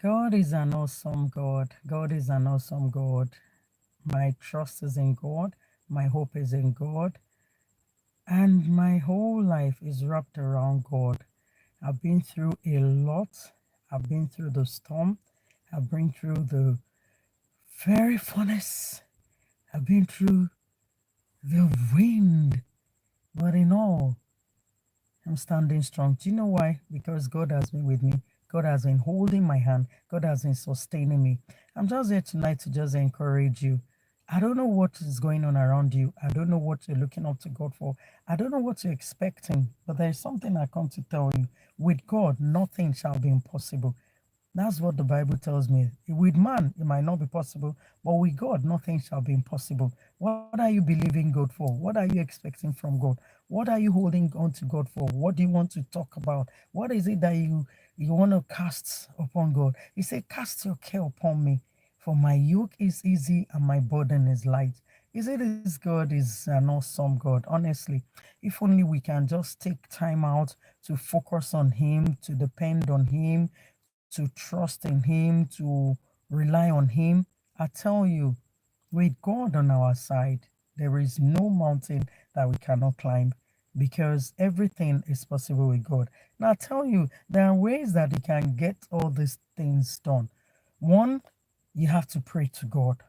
God is an awesome God. God is an awesome God. My trust is in God. My hope is in God. And my whole life is wrapped around God. I've been through a lot. I've been through the storm. I've been through the very furnace. I've been through the wind. But in all, I'm standing strong. Do you know why? Because God has been with me. God has been holding my hand. God has been sustaining me. I'm just here tonight to just encourage you. I don't know what is going on around you. I don't know what you're looking up to God for. I don't know what you're expecting. But there is something I come to tell you. With God, nothing shall be impossible. That's what the Bible tells me. With man, it might not be possible, but with God, nothing shall be impossible. What are you believing God for? What are you expecting from God? What are you holding on to God for? What do you want to talk about? What is it that you want to cast upon God? He said, "Cast your care upon me, for my yoke is easy and my burden is light." He said, "This God is an awesome God." Honestly, if only we can just take time out to focus on Him, to depend on Him, to trust in Him, to rely on Him. I tell you, with God on our side, there is no mountain that we cannot climb because everything is possible with God. Now, I tell you, there are ways that you can get all these things done. One, you have to pray to God.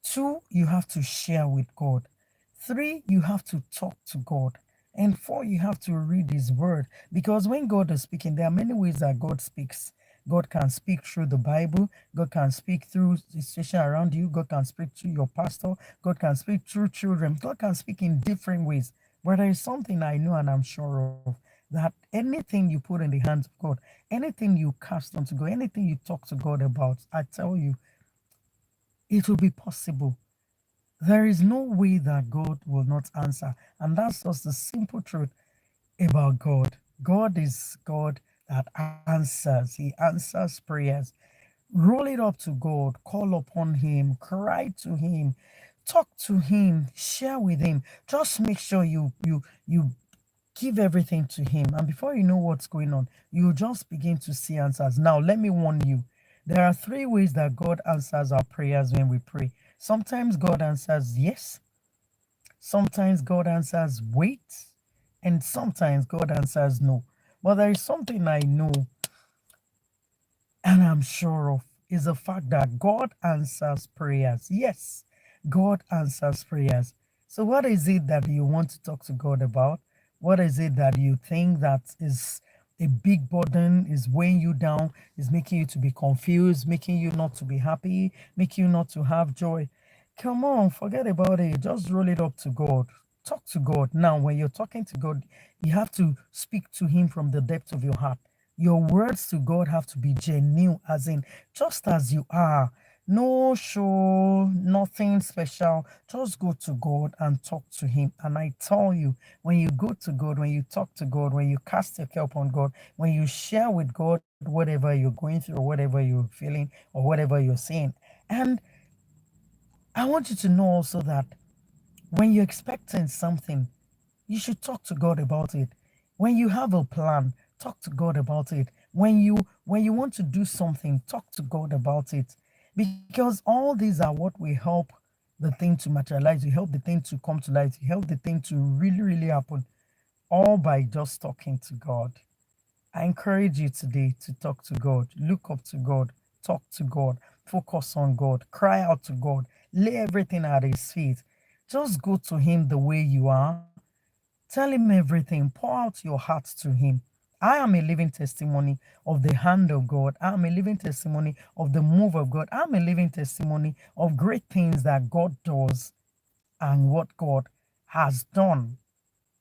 Two, you have to share with God. Three, you have to talk to God. And four, you have to read His Word. Because when God is speaking, there are many ways that God speaks. God can speak through the Bible. God can speak through the situation around you. God can speak through your pastor. God can speak through children. God can speak in different ways. But there is something I know and I'm sure of that anything you put in the hands of God, anything you cast onto God, anything you talk to God about, I tell you, it will be possible. There is no way that God will not answer. And that's just the simple truth about God. God is God that answers. He answers prayers. Roll it up to God. Call upon Him. Cry to Him. Talk to Him. Share with Him. Just make sure you give everything to Him. And before you know what's going on, you just begin to see answers. Now, let me warn you. There are three ways that God answers our prayers when we pray. Sometimes God answers yes. Sometimes God answers wait. And sometimes God answers no. But there is something I know and I'm sure of is the fact that God answers prayers. Yes, God answers prayers. So, what is it that you want to talk to God about? What is it that you think that is a big burden, is weighing you down, is making you to be confused, making you not to be happy, making you not to have joy? Come on, forget about it. Just roll it up to God. Talk to God. Now, when you're talking to God, you have to speak to Him from the depth of your heart. Your words to God have to be genuine, as in just as you are. No show, nothing special. Just go to God and talk to Him. And I tell you, when you go to God, when you talk to God, when you cast your care upon God, when you share with God whatever you're going through, whatever you're feeling, or whatever you're seeing. And I want you to know also that when you're expecting something, you should talk to God about it. When you have a plan, talk to God about it. When you want to do something, talk to God about it. Because all these are what will help the thing to materialize, you help the thing to come to light, you help the thing to really, really happen, all by just talking to God. I encourage you today to talk to God, look up to God, talk to God, focus on God, cry out to God, lay everything at His feet. Just go to Him the way you are. Tell Him everything. Pour out your heart to Him. I am a living testimony of the hand of God. I am a living testimony of the move of God. I'm a living testimony of great things that God does and what God has done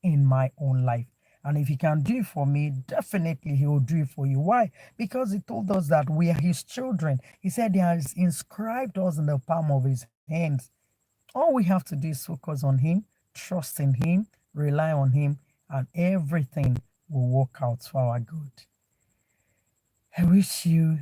in my own life. And if He can do it for me, definitely He will do it for you. Why? Because He told us that we are His children. He said He has inscribed us in the palm of His hands. All we have to do is focus on Him, trust in Him, rely on Him, and everything will work out for our good. I wish you